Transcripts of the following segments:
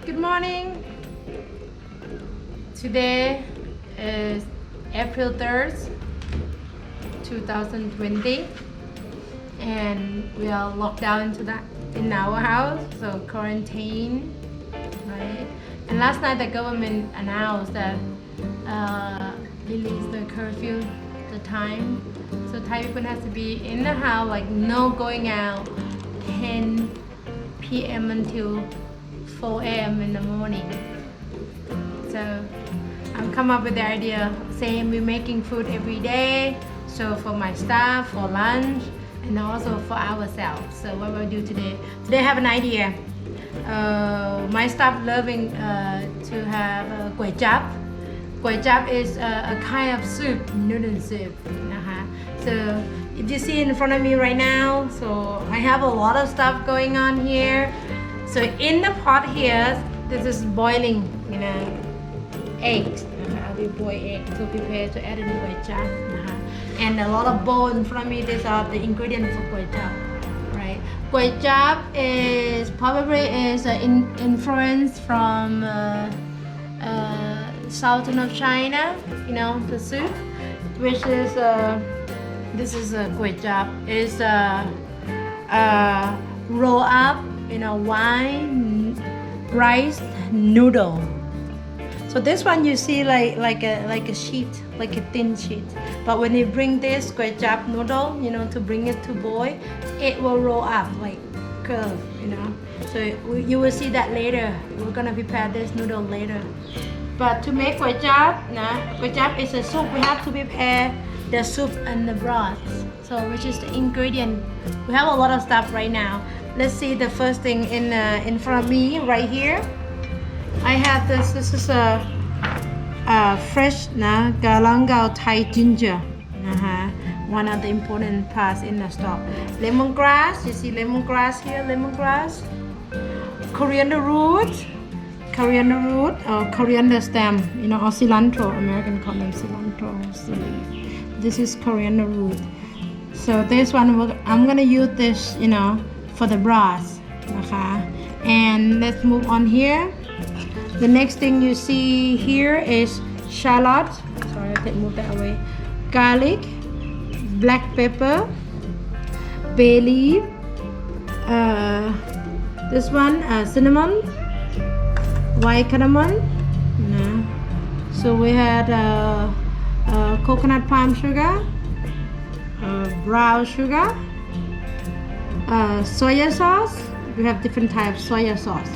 Good morning. Today is April 3rd, 2020, and we are locked down in our house, so quarantine, right? And last night the government announced that released the curfew, the time, so Thai people has to be in the house, like no going out, 10 p.m. until 4 a.m. in the morning. So I've come up with the idea saying we're making food every day, so for my staff, for lunch, and also for ourselves. So what we'll do today I have an idea. My staff loving to have Guay Jub. Guay Jub is a kind of soup, noodle soup. So if you see in front of me right now, so I have a lot of stuff going on here. So in the pot here, this is boiling, eggs. We boil eggs to prepare to add in Guay Jub. And a lot of bowl in front of me. These are the ingredients for Guay Jub, right? Guay Jub is probably influence from southern of China, the soup, which is this is a Guay Jub. It's roll up white rice noodle. So this one you see like a sheet, like a thin sheet. But when you bring this Guay Jub noodle, to bring it to boil, it will roll up like curve, So you will see that later. We're gonna prepare this noodle later. But to make Guay Jub, Guay Jub is a soup. We have to prepare the soup and the broth. So which is the ingredient. We have a lot of stuff right now. Let's see the first thing in front of me right here. I have this. This is a fresh galangal Thai ginger. One of the important parts in the stock. Lemongrass. You see lemongrass here. Lemongrass. Coriander root. Or coriander stem. Or cilantro. American call them cilantro. This is coriander root. So this one I'm gonna use this, for the broth. And let's move on here. The next thing you see here is shallot. Sorry, I move that away. Garlic, black pepper, bay leaf. This one cinnamon, white cardamom. So we had coconut palm sugar, brown sugar, soya sauce. We have different types of soya sauce.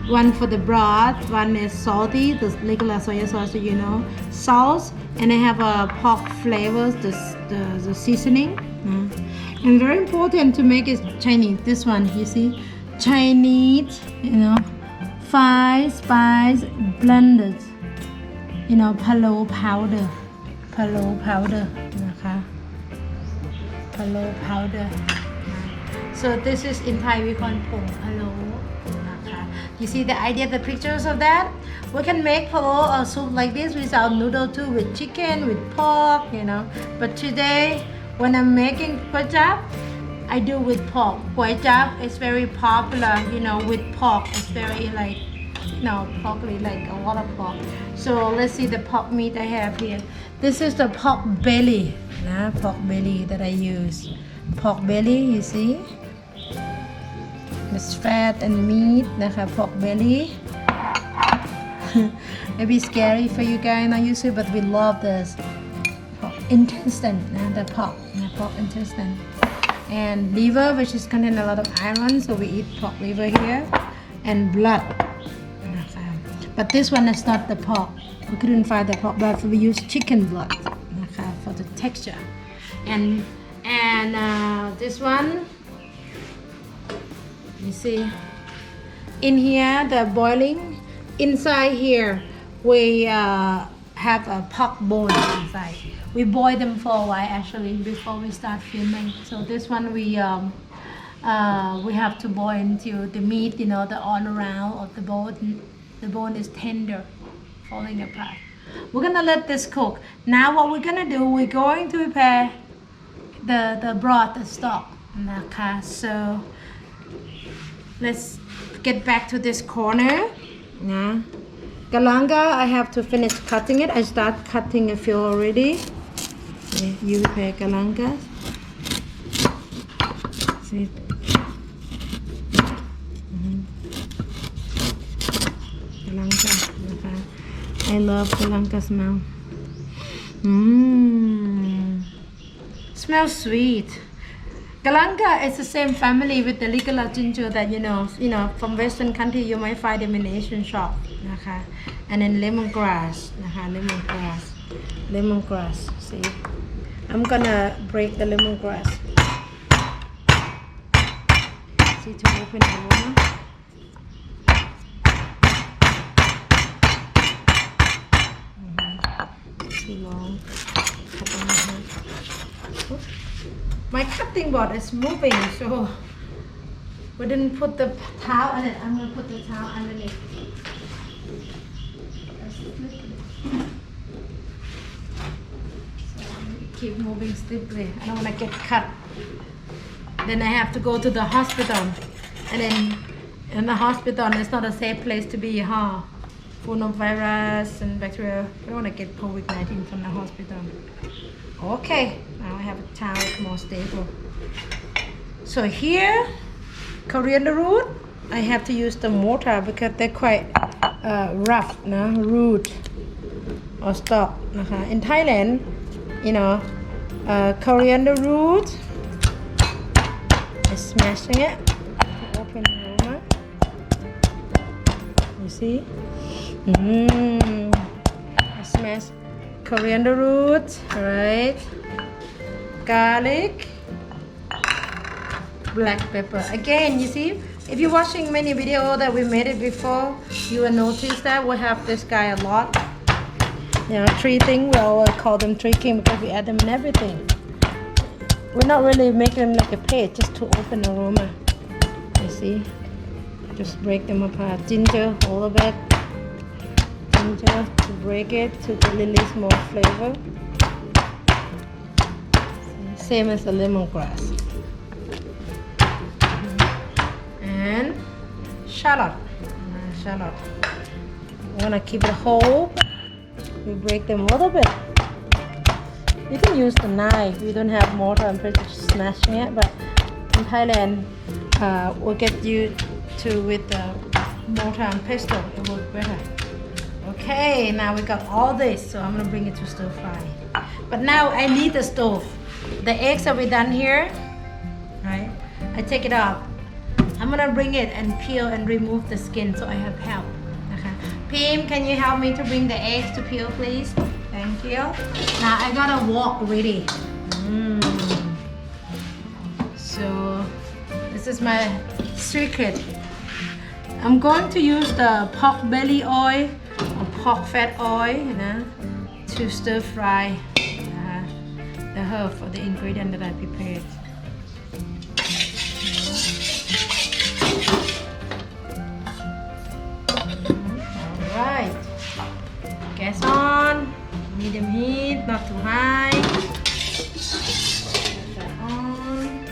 One for the broth, one is salty, the regular soya sauce, salt, and I have pork flavors, the seasoning. And very important to make is Chinese. This one, you see, Chinese, fine spice blended, palo powder, palo powder. So this is in Thai we call pong palo. You see the idea, the pictures of that? We can make palo or soup like this without noodle too, with chicken, with pork, But today, when I'm making Guay Jub, I do with pork. Guay Jub is very popular, with pork. It's very porkly, like a lot of pork. So let's see the pork meat I have here. This is the pork belly, pork belly that I use. Pork belly, you see? It's fat and meat, pork belly. Maybe scary for you guys not used to, but we love this. Pork intestine, the pork intestine. And liver, which is contain a lot of iron, so we eat pork liver here. And blood. But this one is not the pork. We couldn't find the pork blood, so we use chicken blood for the texture. And this one, you see, in here the boiling, inside here we have a pork bone inside. We boil them for a while actually before we start filming. So this one we have to boil until the meat, the all around of the bone is tender, falling apart. We're gonna let this cook. Now what we're gonna do, we're going to prepare the broth, the stock. So let's get back to this corner. Yeah. Galanga, I have to finish cutting it. I start cutting a few already. Okay, you prepare galanga. See. Galanga. Okay. I love galanga smell. Smells sweet. Galanga is the same family with the Ligala ginger that you know from Western country you might find them in the Asian shop. Okay. And then lemongrass. Lemongrass. See, I'm gonna break the lemongrass. See, to open the one. Too long. My cutting board is moving, so we didn't put the towel on it. I'm gonna put the towel underneath. So keep moving stiffly. I don't want to get cut. Then I have to go to the hospital, and then in the hospital it's not a safe place to be, huh? Full of virus and bacteria. I don't want to get COVID-19 from the hospital. Okay, now I have a towel more stable. So here, coriander root, I have to use the mortar because they're quite rough, no? Root or stalk. In Thailand, coriander root, I'm smashing it to open the aroma. You see? I smash coriander root, right? Garlic, black pepper. Again, you see, if you're watching many videos that we made it before, you will notice that we have this guy a lot. Three things, we always call them three kings because we add them in everything. We're not really making them like a paste, just to open aroma. You see? Just break them apart. Ginger, all of it. Ginger to break it to release more flavor. Same as the lemongrass. And shallot. Shallot. I want to keep it whole. We break them a little bit. You can use the knife. We don't have mortar and pestle smashing it, but in Thailand, we'll get you to with the mortar and pestle. It works better. Okay, now we got all this, so I'm gonna bring it to stir fry. But now I need the stove. The eggs are we done here, right? I take it off. I'm gonna bring it and peel and remove the skin, so I have help. Okay. Pim, can you help me to bring the eggs to peel, please? Thank you. Now I got a wok ready. So this is my secret. I'm going to use the pork belly oil or pork fat oil, to stir fry the herb for the ingredient that I prepared. Alright, gas on, medium heat, not too high. That on.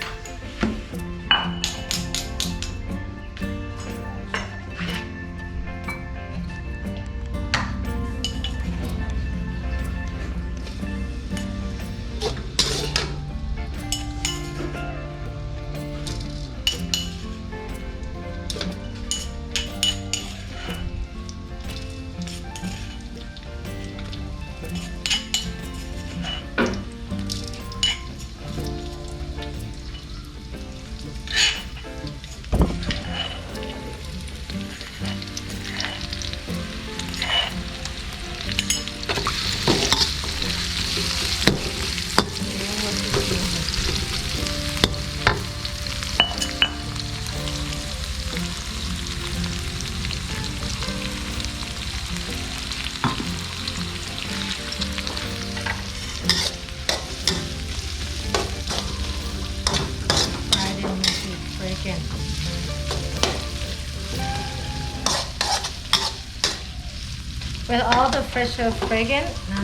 With all the fresh fragrance, we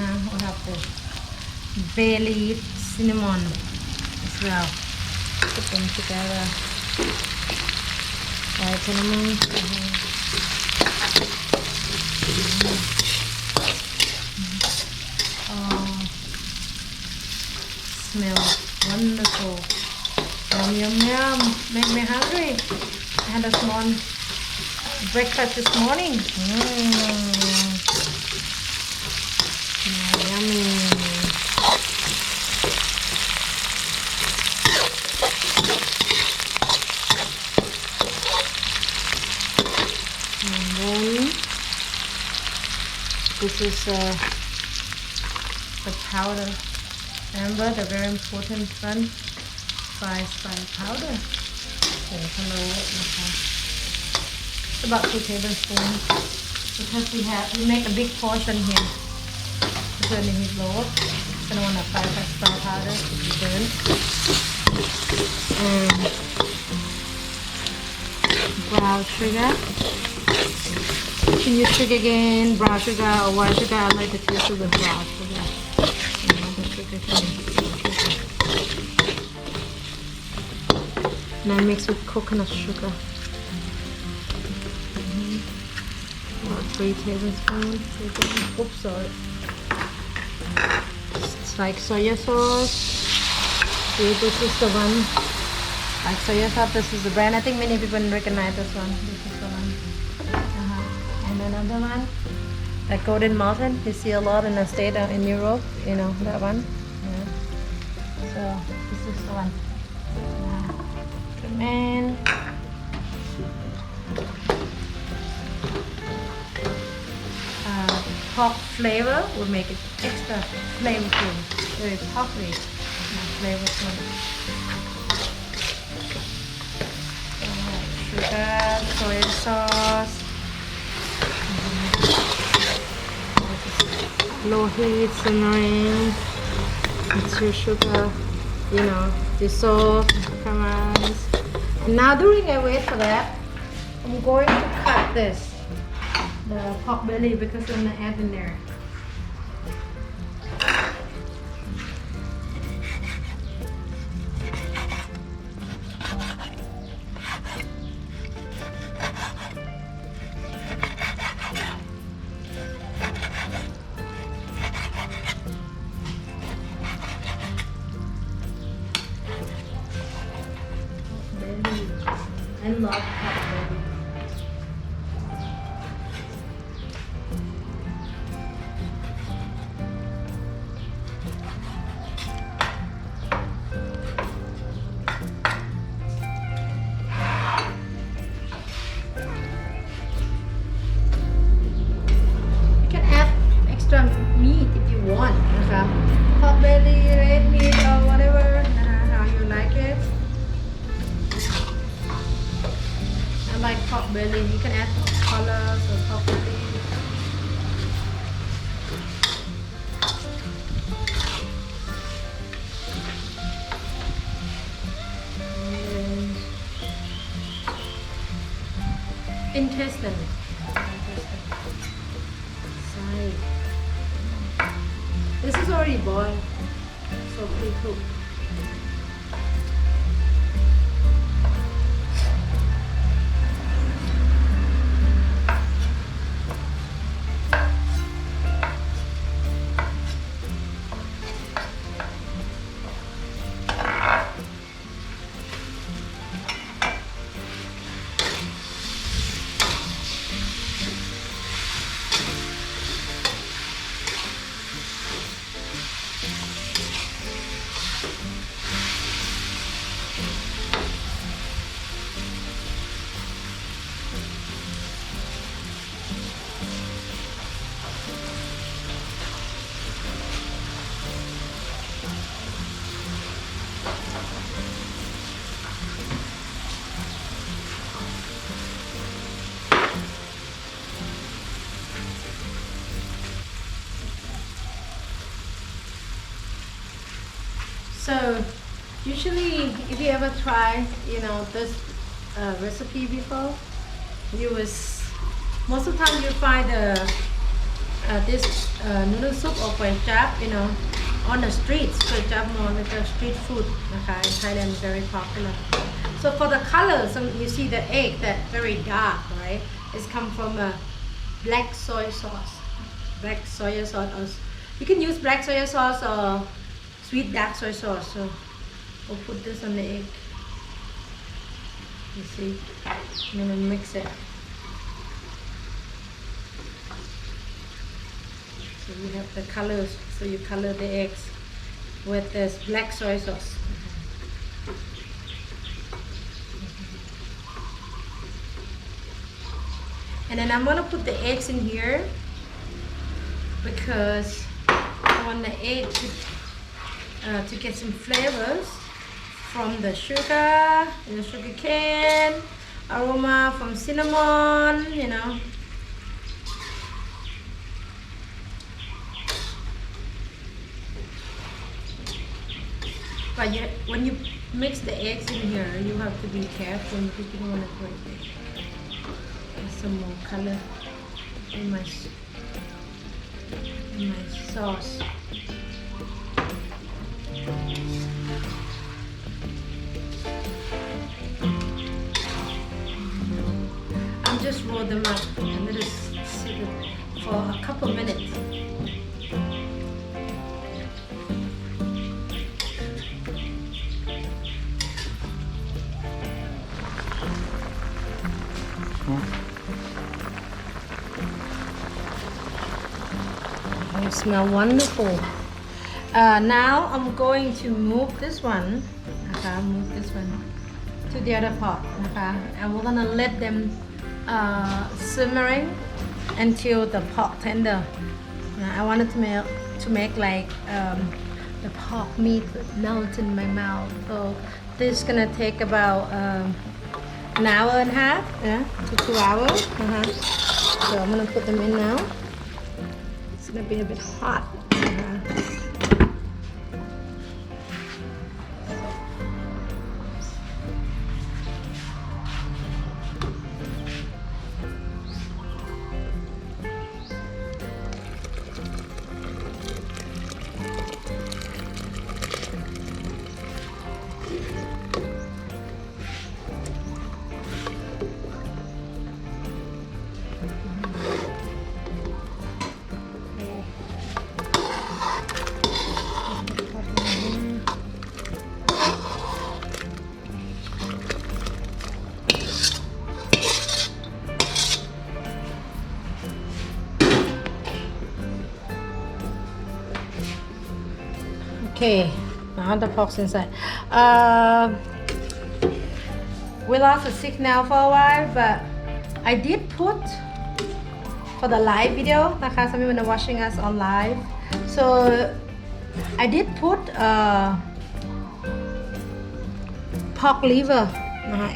have the bay leaf, cinnamon as well. Put them together. ใส่ผลไม้smell wonderful. Yum yum yum. Make me hungry. I had a small breakfast this morning. Yummy. And then this is the powder. Remember the very important one, French fry powder. Hello, it's about 2 tablespoons because we make a big portion here. Turn the heat low. I don't want to fry powder to be burnt. And brown sugar. You can use sugar again, brown sugar or white sugar. I like the taste of the brown sugar. And I mix with coconut sugar. About 3 tablespoons. Oops, sorry. It's like soya sauce. See, this is the one. Like soya sauce, this is the brand. I think many people recognize this one. This is the one. And another one. That Golden Mountain, you see a lot in the state in Europe, you know, that one. Yeah. So this is the one. And pork flavor will make it extra flavorful. Very porky, flavorful. Sugar, soy sauce. Low heat, simmering. It's your sugar, you know, dissolve, caramelize. And now during I wait for that, I'm going to cut this, the pork belly, because I'm gonna add in there. I love pork belly. You can add extra meat if you want, okay? Pork belly, red meat, or whatever, how you like it. Like pork belly, you can add colors or pork belly. Intestine. Side. This is already boiled, so pre-cooked. So usually if you ever try, you know, this recipe before, you was most of the time you find this noodle soup or Guay Jub, you know, on the streets. Guay Jub more like a street food, okay? In Thailand, very popular. So for the color, so you see the egg that very dark, right? It's come from a black soy sauce. Black soy sauce, or you can use black soy sauce or sweet dark soy sauce. So we'll put this on the egg. You see, I'm gonna mix it. So you have the colors. So you color the eggs with this black soy sauce. And then I'm gonna put the eggs in here because I want the egg to get some flavors from the sugar, the sugar cane, aroma from cinnamon, you know. But when you mix the eggs in here, you have to be careful because you don't want to break it. There's some more color in my sauce. I'm just roll them up and let it sit for a couple minutes. It smells wonderful. Now I'm going to move this one. Move this one to the other pot. And we're gonna let them simmering until the pork tender. I wanted to make like the pork meat melt in my mouth. So this is gonna take about an hour and a half, to 2 hours. So I'm gonna put them in now. It's gonna be a bit hot. Okay, now the pork's inside. We lost the signal for a while, but I did put for the live video. Some people are watching us on live, so I did put pork liver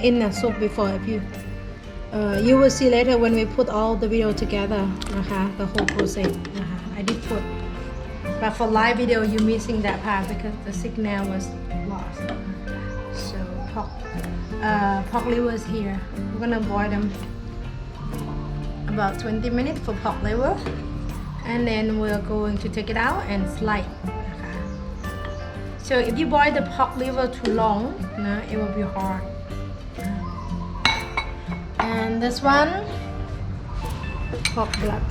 in the soup before. If you will see later when we put all the video together, the whole process. I did put. But for live video, you're missing that part because the signal was lost. So pork liver is here. We're gonna boil them about 20 minutes for pork liver, and then we're going to take it out and slice. So if you boil the pork liver too long, it will be hard. And this one, pork blood.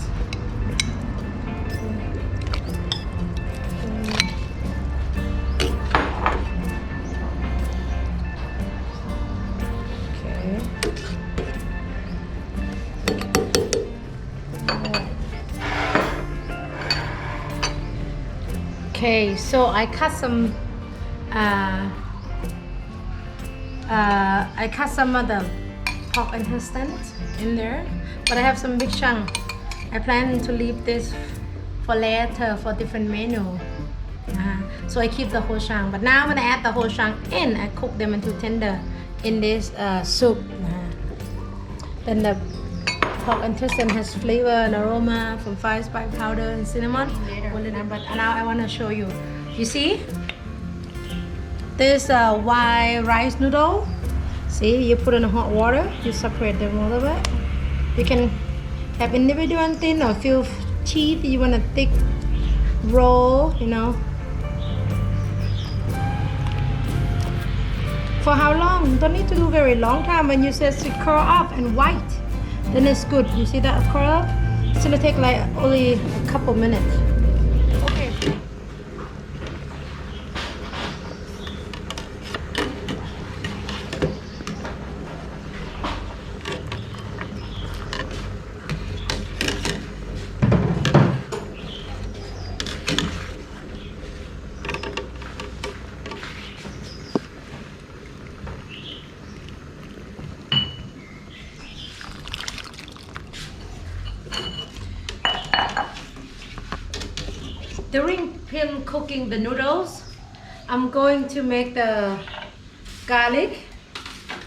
Okay, so I cut some of the pork intestines in there, but I have some big chunk. I plan to leave this for later for different menu. So I keep the whole chunk, but now when I add the whole chunk in, I cook them into tender in this soup. Then the pork intestine has flavor and aroma from fire spice powder and cinnamon. But now I want to show you. You see, this white rice noodle. See, you put in hot water, you separate them a little bit. You can have individual thin or few teeth. You want a thick roll, you know. For how long? Don't need to do very long time. When you say to curl up and white, then it's good. You see that curl up? It's gonna take like only a couple minutes. Okay. During him cooking the noodles, I'm going to make the garlic,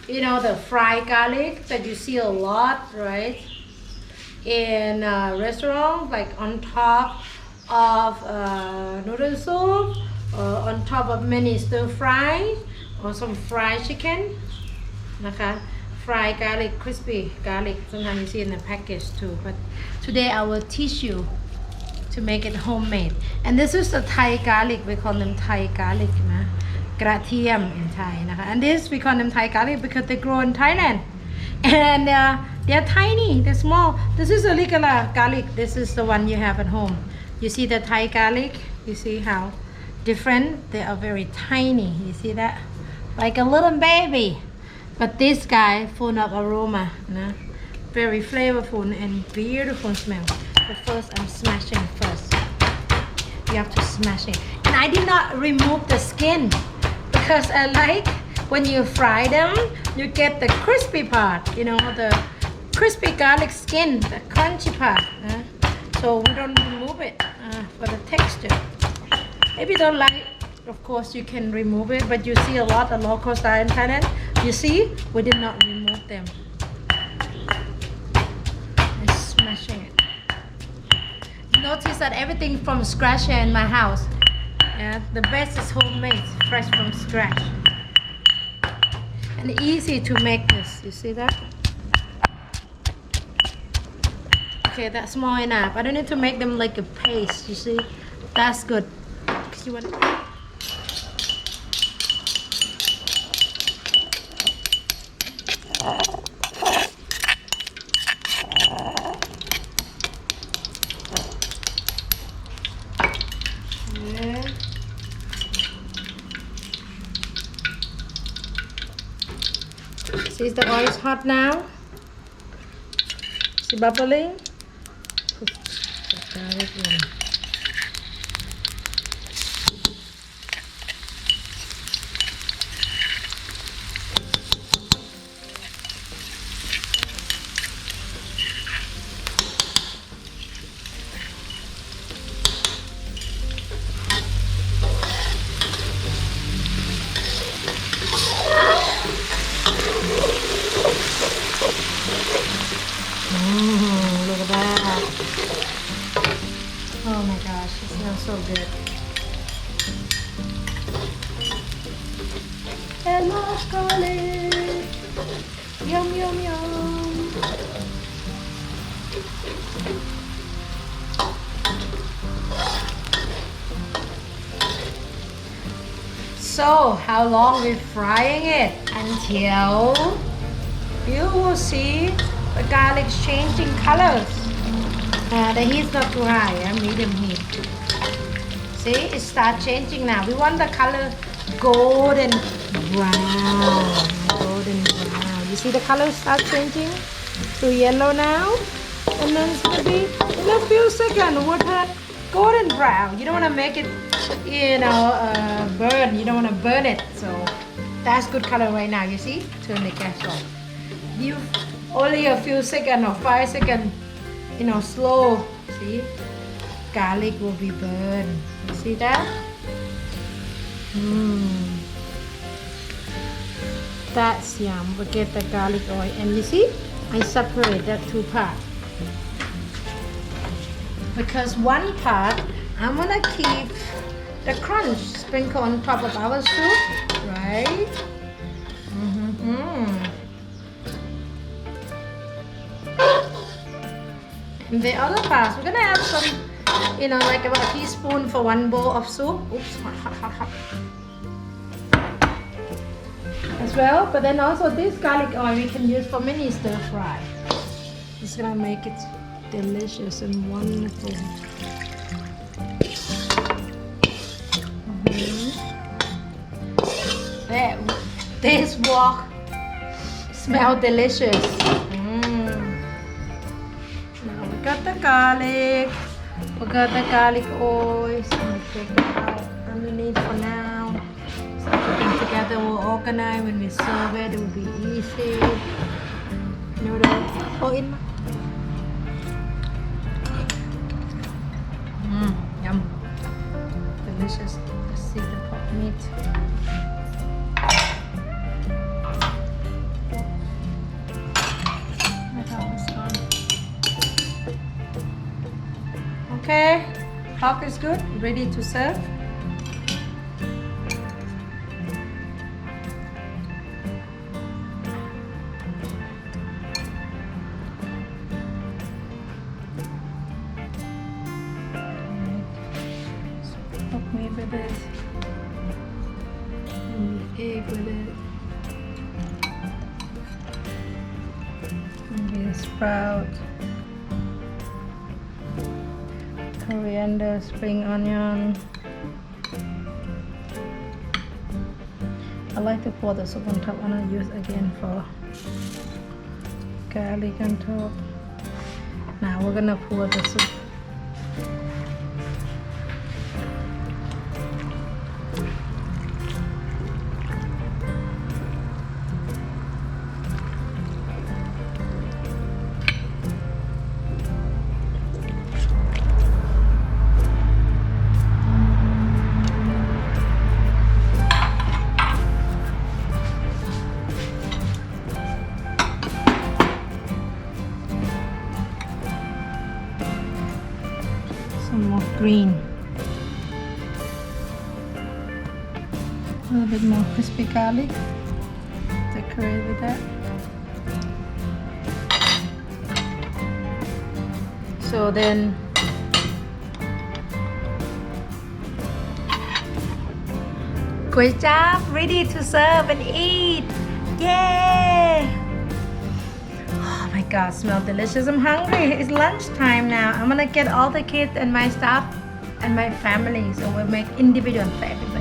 you know, the fried garlic that you see a lot, right, in restaurants, like on top of noodle soup, or on top of many stir fry, or some fried chicken,นะคะ, fried garlic, crispy garlic. Sometimes you see in the package too, but today I will teach you to make it homemade. And this is the Thai garlic. We call them Thai garlic, นะกระเทียม in Thai นะคะ and this we call them Thai garlic because they grow in Thailand and they're tiny, they're small. This is a regular garlic. This is the one you have at home. You see the Thai garlic? You see how different? They are very tiny. You see that? Like a little baby. But this guy full of aroma, นะ very flavorful and beautiful smell. But first I'm smashing first. You have to smash it. And I did not remove the skin because I like when you fry them, you get the crispy part, you know, the crispy garlic skin, the crunchy part. So we don't remove it for the texture. If you don't like, of course you can remove it, but you see a lot of local style in Thailand. You see, we did not remove them. I'm smashing it. Notice that everything from scratch here in my house. Yeah, the best is homemade, fresh from scratch. And easy to make this. You see that? Okay, that's small enough. I don't need to make them like a paste. You see? That's good. You want See, the oil is hot now. See, bubbling. Put the garlic in. Look at that. Oh my gosh, it smells so good. Hello, garlic. Yum, yum, yum. So, how long we're frying it? Until you will see the garlic changing colors. The heat's not too high, medium heat. See, it starts changing now. We want the color golden brown. Golden brown. You see the color start changing to yellow now? And then it's gonna be in a few seconds we'll turn golden brown. You don't want to make it, you know, burn. You don't want to burn it. So that's good color right now. You see? Turn the gas off. You only a few seconds or 5 seconds, you know, slow. See, garlic will be burned. You see that? That's yum. We get the garlic oil, and you see, I separate that two parts because one part I'm gonna keep the crunch sprinkle on top of our soup, right? And the other part, we're gonna add some, you know, like about a teaspoon for one bowl of soup. Oops, hot, hot, hot, hot. as well. But then also this garlic oil we can use for mini stir fry. It's gonna make it delicious and wonderful. This wok smell delicious. Now we got the garlic. We got the garlic oil. So I'm gonna take it out underneath for now. So everything together will organize. When we serve it, it will be easy. Noodle. Oh, in. Yum. Delicious. Let's see the pork meat. Okay, pork is good, ready to serve. Pork meat with it, and the egg with it, maybe a sprout. Coriander, spring onion. I like to pour the soup on top and I use again for garlic on top. Now we're gonna pour the soup. Some more green. A little bit more crispy garlic. Decorate with that. So then Guay Jub ready to serve and eat. Yay! Oh my god, smells delicious. I'm hungry. It's lunchtime now. I'm gonna get all the kids and my staff and my family. So we'll make individual for everybody.